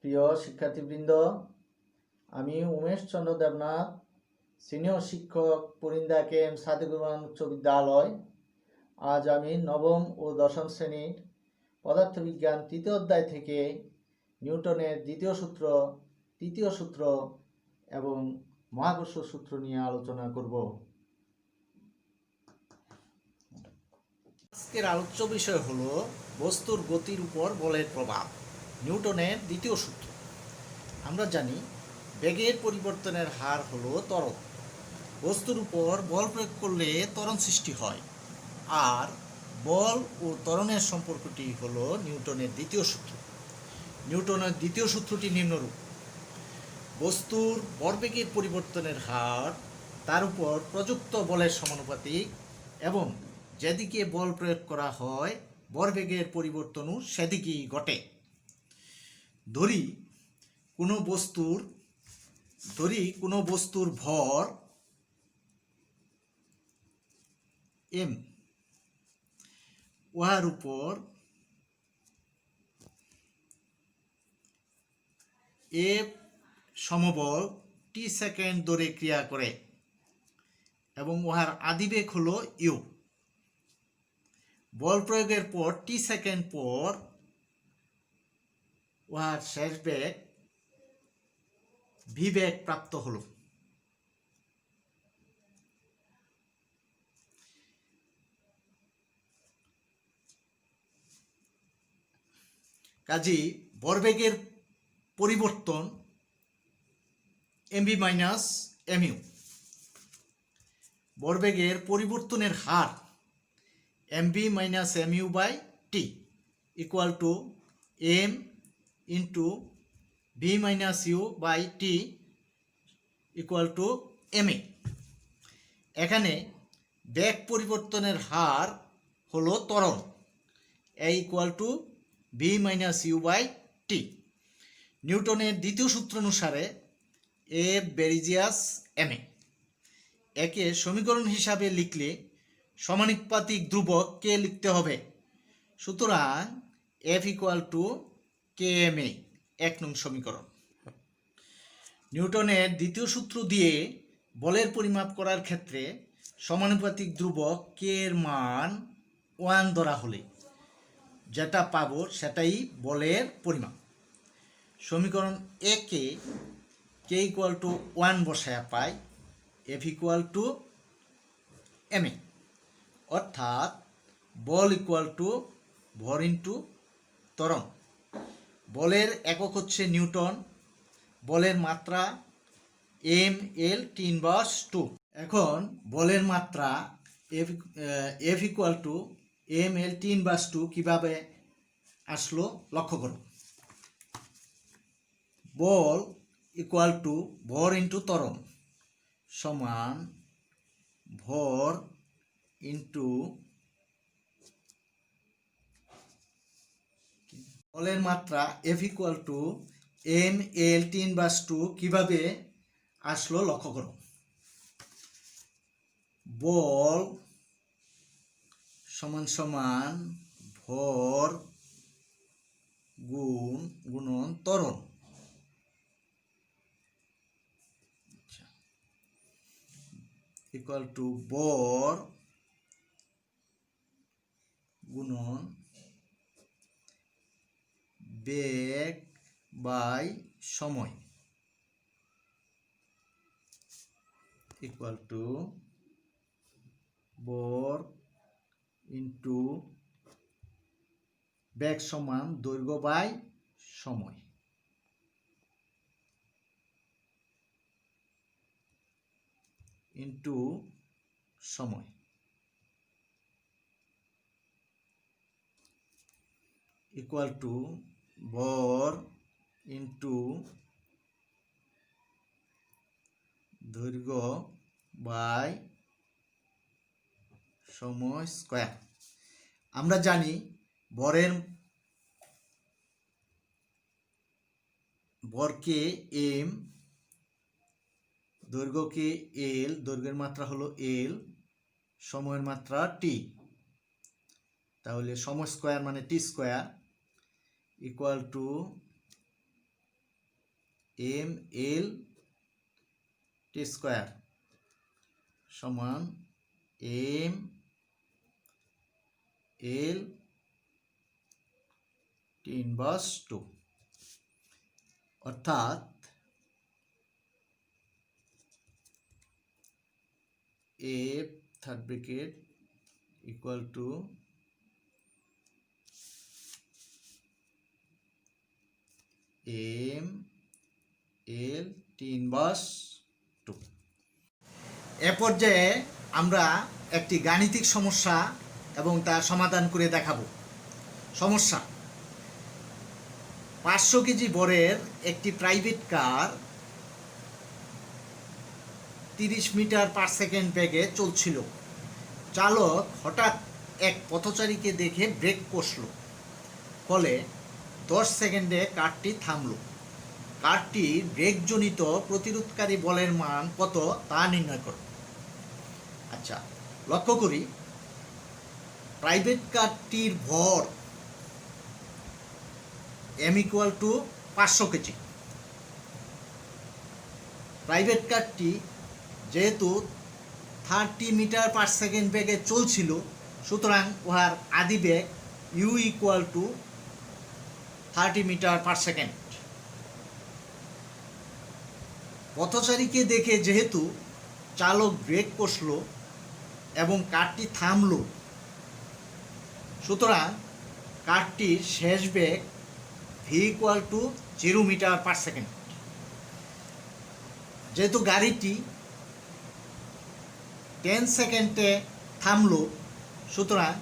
প্রিয় শিক্ষার্থীবৃন্দ, আমি উমেশ চন্দ্র দেবনাথ, সিনিয়র শিক্ষক, পুরিন্দা কেএম সাদেকুর রহমান উচ্চ বিদ্যালয়। আজ আমি নবম ও দশম শ্রেণীর পদার্থবিজ্ঞান তৃতীয় অধ্যায় থেকে নিউটনের দ্বিতীয় সূত্র, তৃতীয় সূত্র এবং মহাকর্ষ সূত্র নিয়ে আলোচনা করব। আজকের আলোচ্য বিষয় হলো বস্তুর গতির উপর বলের প্রভাব, নিউটনের দ্বিতীয় সূত্র। আমরা জানি বেগের পরিবর্তনের হার হলো ত্বরণ। বস্তুর উপর বল প্রয়োগ করলে ত্বরণ সৃষ্টি হয়, আর বল ও ত্বরণের সম্পর্কটি হলো নিউটনের দ্বিতীয় সূত্র। নিউটনের দ্বিতীয় সূত্রটি নিম্নরূপ: বস্তুর ভরবেগের পরিবর্তনের হার তার উপর প্রযুক্ত বলের সমানুপাতিক এবং যেদিকে বল প্রয়োগ করা হয় ভরবেগের পরিবর্তনও সেদিকেই ঘটে। ধরি কোনো বস্তুর ভর এম, উহার উপর এ সমবল টি সেকেন্ড ধরে ক্রিয়া করে এবং উহার আদিবেগ হলো ইউ। বল প্রয়োগের পর টি সেকেন্ড পর উহার শেষ বেগ ভি বেগ প্রাপ্ত হলো। কাজেই ভরবেগের পরিবর্তন এমবি মাইনাস এমইউ। ভরবেগের পরিবর্তনের হার m b minus m u by t equal to m into v minus u by t equal to m a. এখানে বেগ পরিবর্তনের হার হলো ত্বরণ, a equal to v minus u by t. নিউটনের দ্বিতীয় সূত্র অনুসারে এ বেরিজিয়াস এমএ। একে সমীকরণ হিসাবে লিখলে সমানুপাতিক ধ্রুবক কে লিখতে হবে। সুতরাং f equal to k m a, 1 নং সমীকরণ। নিউটনের দ্বিতীয় সূত্র দিয়ে বলের পরিমাপ করার ক্ষেত্রে সমানুপাতিক ধ্রুবক কে এর মান 1 ধরা হলে যেটা পাবো সেটাই বলের পরিমাপ। সমীকরণ এ কে ইকুয়াল টু 1 বসায়া পাই f equal to m a, অর্থাৎ বল ইকুয়াল টু ভর ইন্টু ত্বরণ। বলের একক হচ্ছে নিউটন, বলের মাত্রা এম এল টি ইনভার্স 2। এখন বলের মাত্রা F equal to M L T inverse 2 কীভাবে আসলো লক্ষ্য করো। বল ইকুয়াল টু ভর ইন্টু ত্বরণ সমান ভর ইন্টু বলের মাত্রা F equal to M L T inverse 2 কীভাবে আসলো লক্ষ্য করো। বল সমান সমান ভর গুণন ত্বরণ। ইকুয়াল টু বল গুণন বেগ বাই সময় ইকুয়াল টু বল ইন্টু বেগ সমান দৈর্ঘ্য বাই সময়। ইন্টু সময় ইকুয়াল টু ভর ইন্টু দৈর্ঘ্য বাই সময় স্কয়ার। আমরা জানি ভরকে এম, দৈর্ঘ্যকে এল, দৈর্ঘ্যের মাত্রা হলো এল, সময়ের মাত্রা টি। তাহলে সময় স্কয়ার মানে t square equal to M L t square সমান এম এল টি ইনভার্স 2, অর্থাৎ f third bracket equal to M L T inverse 2। এ পর্যায়ে আমরা একটি গাণিতিক সমস্যা এবং তার সমাধান করে দেখাবো। সমস্যা: 500 কেজি ভরের একটি private car 30 metre per second বেগে চলছিল। চালক হঠাৎ এক পথচারীকে দেখে ব্রেক কষল, ফলে 10 সেকেন্ডে কারটি থামল। কারটির ব্রেকজনিত প্রতিরোধকারী বলের মান কত তা নির্ণয় করো। আচ্ছা, লক্ষ্য করি প্রাইভেট কারটির ভর m equal to 500 kg. Private কারটি যেহেতু 30 মিটার পার সেকেন্ড বেগে চলছিল, সুতরাং উহার আদি বেগ u equal to 30 metre per second. পথচারীকে দেখে যেহেতু চালক ব্রেক কষল এবং কারটি থামল, সুতরাং কারটির শেষ বেগ v equal to 0 metre per second. যেহেতু গাড়িটি 10 সেকেন্ডে থামল, সুতরাং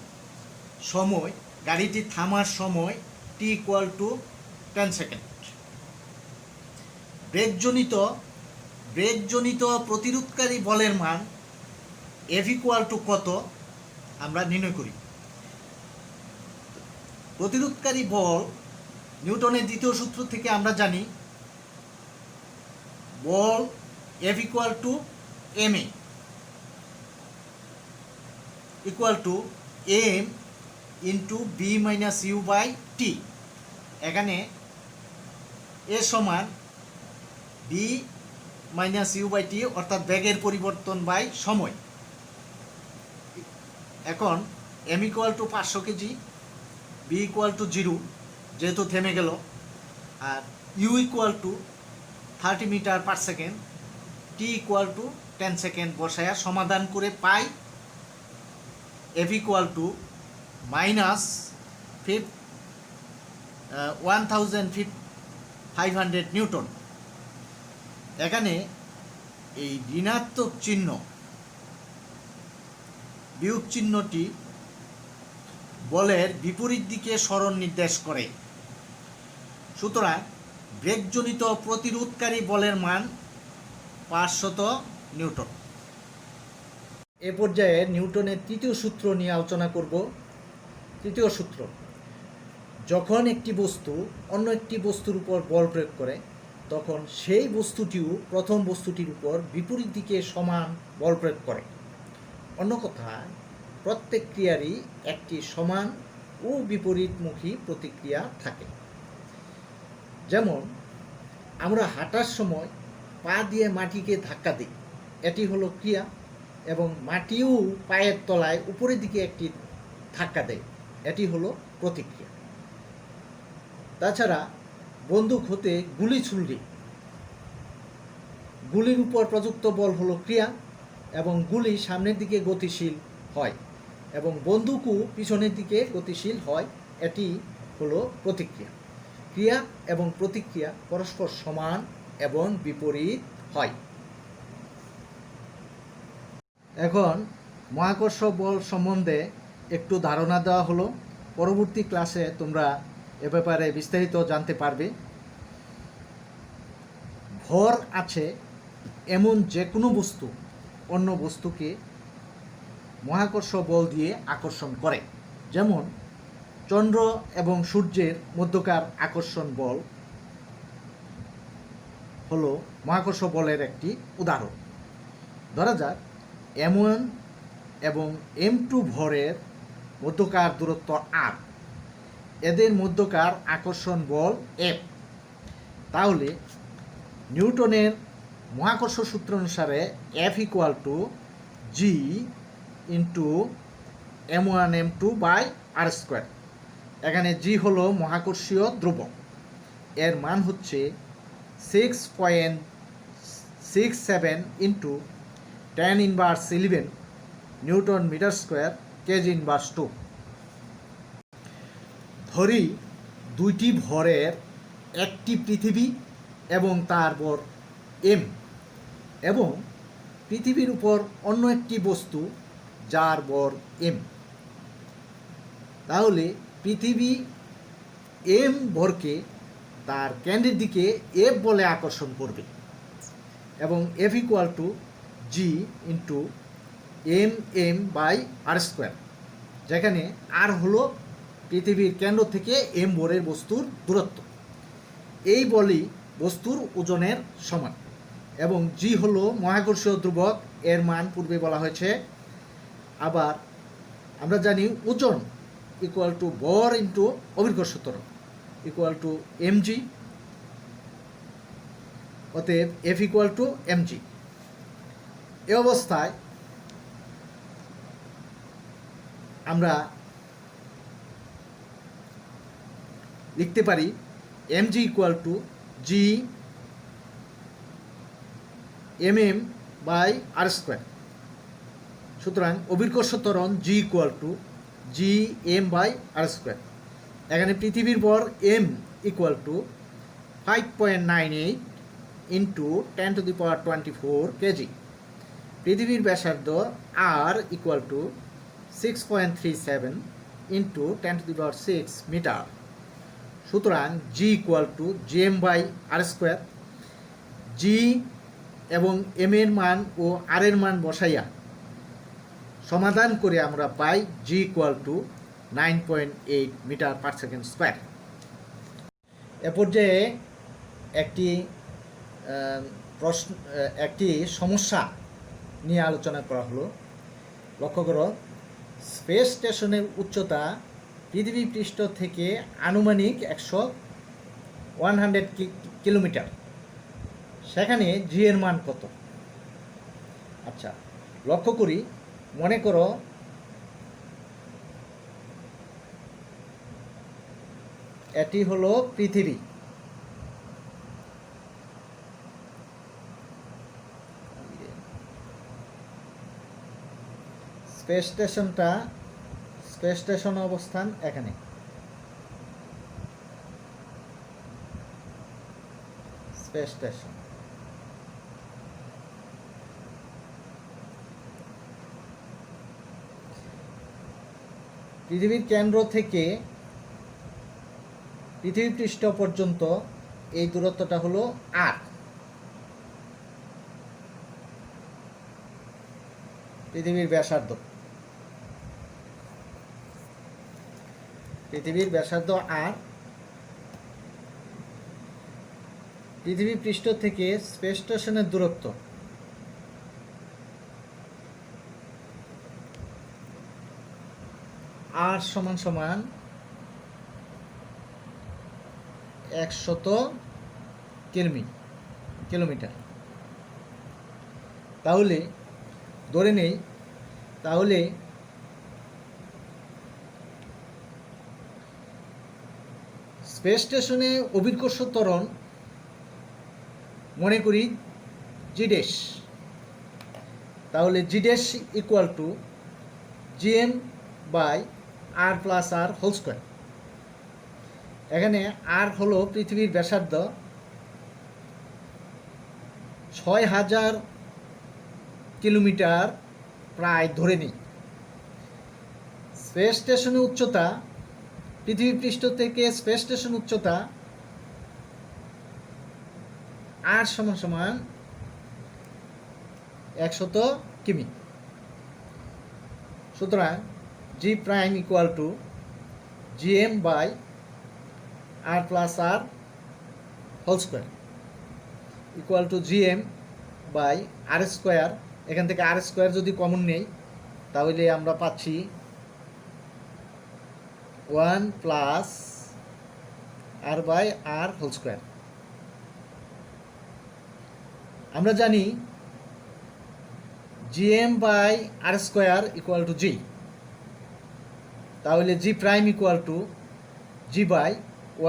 সময় গাড়িটি থামার সময় t ইকুয়াল টু 10 সেকেন্ড। ব্রেকজনিত প্রতিরোধকারী বলের মান F ইকুয়াল টু কত আমরা নির্ণয় করি। প্রতিরোধকারী বল নিউটনের দ্বিতীয় সূত্র থেকে আমরা জানি বল F equal to ma equal to m into b minus u by t. এখানে এ সমান b minus u by t, অর্থাৎ বেগের পরিবর্তন বাই সময়। এখন m equal to 500 kg, b equal to 0 যেহেতু থেমে গেল, আর u equal to 30 metre per second, t equal to 10 second বসায়া সমাধান করে পাই f equal to minus 1500 newton. এখানে এই ঋণাত্মক চিহ্ন বিয়োগ চিহ্নটি বলের বিপরীত দিকে সরণ নির্দেশ করে। সুতরাং ব্রেকজনিত প্রতিরোধকারী বলের মান 500 নিউটন। এ পর্যায়ে নিউটনের তৃতীয় সূত্র নিয়ে আলোচনা করব। তৃতীয় সূত্র: যখন একটি বস্তু অন্য একটি বস্তুর উপর বল প্রয়োগ করে, তখন সেই বস্তুটিও প্রথম বস্তুটির উপর বিপরীত দিকে সমান বল প্রয়োগ করে। অন্য কথায় প্রত্যেক ক্রিয়ারই একটি সমান ও বিপরীতমুখী প্রতিক্রিয়া থাকে। যেমন আমরা হাঁটার সময় পা দিয়ে মাটিকে ধাক্কা দিই, এটি হলো ক্রিয়া, এবং মাটিও পায়ের তলায় উপরের দিকে একটি ধাক্কা দেয়, এটি হলো প্রতিক্রিয়া। তাছাড়া বন্দুক হতে গুলি ছুড়লে গুলির উপর প্রযুক্ত বল হলো ক্রিয়া, এবং গুলি সামনের দিকে গতিশীল হয় এবং বন্দুকও পিছনের দিকে গতিশীল হয়, এটি হলো প্রতিক্রিয়া। ক্রিয়া এবং প্রতিক্রিয়া পরস্পর সমান এবং বিপরীত হয়। এখন মহাকর্ষ বল সম্বন্ধে একটু ধারণা দেওয়া হলো। পরবর্তী ক্লাসে তোমরা এ ব্যাপারে বিস্তারিত জানতে পারবে। ভর আছে এমন যে কোনো বস্তু অন্য বস্তুকে মহাকর্ষ বল দিয়ে আকর্ষণ করে। যেমন চন্দ্র এবং সূর্যের মধ্যকার আকর্ষণ বল হলো মহাকর্ষ বলের একটি উদাহরণ। ধরা যাক m1 এবং m2 ভরের মধ্যকার দূরত্ব r, এদের মধ্যকার আকর্ষণ বল F। তাহলে নিউটনের মহাকর্ষ সূত্র অনুসারে F equal to G into m1m2/r²। এখানে জি হলো মহাকর্ষীয় ধ্রুবক, এর মান হচ্ছে 6.67 into 10⁻11 newton metre square KG inverse 2। ধরি দুইটি ভরের একটি পৃথিবী এবং তার ভর এম, এবং পৃথিবীর উপর অন্য একটি বস্তু যার ভর এম। তাহলে পৃথিবী এম ভরকে তার কেন্দ্রের দিকে এফ বলে আকর্ষণ করবে, এবং F equal to G into m/r², যেখানে আর হলো পৃথিবীর কেন্দ্র থেকে এম ভরের বস্তুর দূরত্ব। এই বলই বস্তুর ওজনের সমান, এবং জি হলো মহাকর্ষীয় ধ্রুবক, এর মান পূর্বে বলা হয়েছে। আবার আমরা জানি ওজন ইকুয়াল টু ভর ইন্টু অভিকর্ষ ত্বরণ ইকুয়াল টু mg, অতএব F ইকুয়াল টু mg। এ অবস্থায় আমরা লিখতে পারি mg equal to G mm/r²। সুতরাং অভিকর্ষ ত্বরণ g equal to G m/r²। এখানে পৃথিবীর ভর m equal to 5.98 into 10⁻24 KG. পৃথিবীর ব্যাসার্ধ r equal to 6.37 into 10⁻6 metre. সুতরাং g equal to gm/r²। G এবং এম এর মান ও আর এর মান বসাইয়া সমাধান করে আমরা পাই g equal to 9.8 metre per second square. এ পর্যায়ে একটি সমস্যা নিয়ে আলোচনা করা হলো। লক্ষ্য করো, স্পেস স্টেশনের উচ্চতা পৃথিবী পৃষ্ঠ থেকে আনুমানিক 100 কিলোমিটার। সেখানে জি এর মান কত? আচ্ছা, লক্ষ্য করি, মনে করো এটি হলো পৃথিবী, স্পেস স্টেশন অবস্থান এখানে। স্পেস স্টেশন পৃথিবীর কেন্দ্র থেকে পৃথিবী পৃষ্ঠ পর্যন্ত এই দূরত্বটা হলো আর। পৃথিবীর ব্যাসার্ধ আর। পৃথিবী পৃষ্ঠ থেকে স্পেস স্টেশনের দূরত্ব আর সমান 100 কিলোমিটার। তাহলে ধরে নেই, তাহলে স্পেস স্টেশনে অভিকর্ষ ত্বরণ মনে করি জি ড্যাশ। তাহলে জি ড্যাশ ইকুয়াল টু gm/r+r²। এখানে আর হলো পৃথিবীর ব্যাসার্ধ 6000 কিলোমিটার প্রায় ধরে নিই। স্পেস স্টেশনের উচ্চতা, পৃথিবী পৃষ্ঠ থেকে স্পেস স্টেশন উচ্চতা আর সমান 100 কিমি। সুতরাং g prime equal to gm/r+r² equal to gm/r²। এখান থেকে r² যদি কমন নেই তাহলে আমরা পাচ্ছি 1 + r/r²। আমরা জানি g m by r square equal to g, তাহলে g prime equal to g by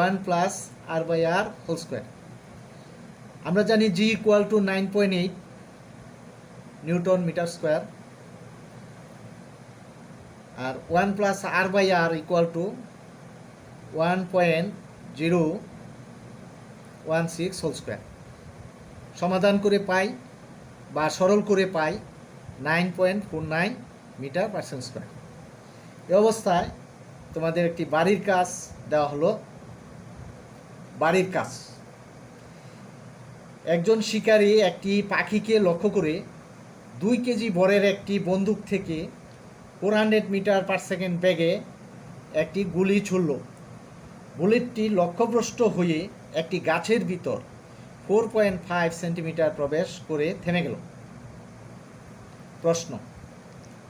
1 + r by r whole square. আমরা জানি g equal to 9.8 newton metre square, আর 1 + r by r equal to 1.016 whole square. সমাধান করে পাই বা সরল করে পাই 9.49 মিটার পার সেকেন্ড স্কোয়ার। এই অবস্থায় তোমাদের একটি বাড়ির কাজ দেওয়া হলো। বাড়ির কাজ, একজন শিকারী একটি পাখিকে লক্ষ্য করে 2 কেজি ভরের একটি বন্দুক থেকে 400 মিটার পার সেকেন্ড বেগে একটি গুলি ছুড়ল। বুলেটটি লক্ষ্যভ্রষ্ট হয়ে একটি গাছের ভিতর 4.5 সেন্টিমিটার প্রবেশ করে থেমে গেল। প্রশ্ন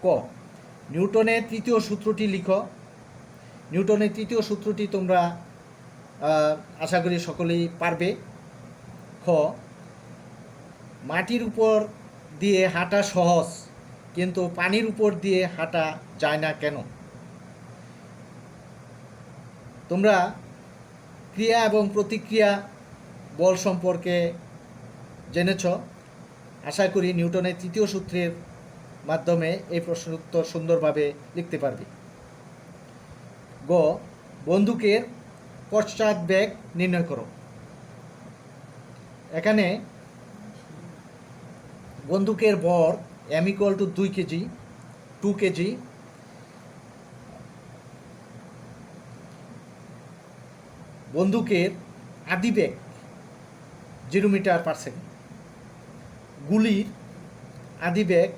ক, নিউটনের তৃতীয় সূত্রটি লিখো। নিউটনের তৃতীয় সূত্রটি তোমরা আশা করি সকলেই পারবে। খ, মাটির উপর দিয়ে হাঁটা সহজ কিন্তু পানির উপর দিয়ে হাঁটা যায় না কেন? তোমরা ক্রিয়া এবং প্রতিক্রিয়া বল সম্পর্কে জেনেছ। আশা করি নিউটনের তৃতীয় সূত্রের মাধ্যমে এই প্রশ্নের উত্তর সুন্দরভাবে লিখতে পারবে। গ, বন্দুকের পশ্চাৎ বেগ নির্ণয় করো। এখানে বন্দুকের ভর m equal two 2 KG, 2 KG. বন্দুকের আদিবেগ 0 মিটার পার সেকেন্ড। গুলির আদিবেগ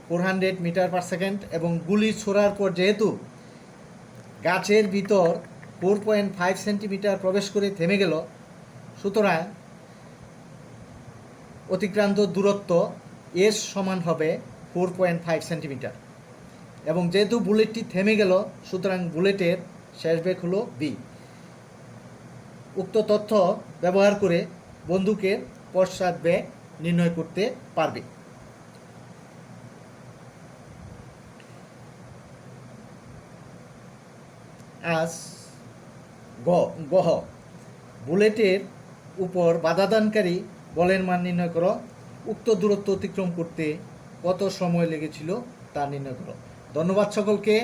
400 মিটার পার সেকেন্ড এবং গুলি ছোড়ার পর যেহেতু গাছের ভিতর 4.5 সেন্টিমিটার প্রবেশ করে থেমে গেল, সুতরাং অতিক্রান্ত দূরত্ব এস সমান হবে 4.5 সেন্টিমিটার এবং যেহেতু বুলেটটি থেমে গেল, সুতরাং বুলেটের শেষ বেগ হলো বি। উক্ত তথ্য ব্যবহার করে বন্দুকের পশ্চাৎ বেগ নির্ণয় করতে পারবে। আজ গহ, বুলেটের উপর বাধাদানকারী বলের মান নির্ণয় করো। উক্ত দূরত্ব অতিক্রম করতে কত সময় লেগেছিল তা নির্ণয় করো। ধন্যবাদ সকলকে।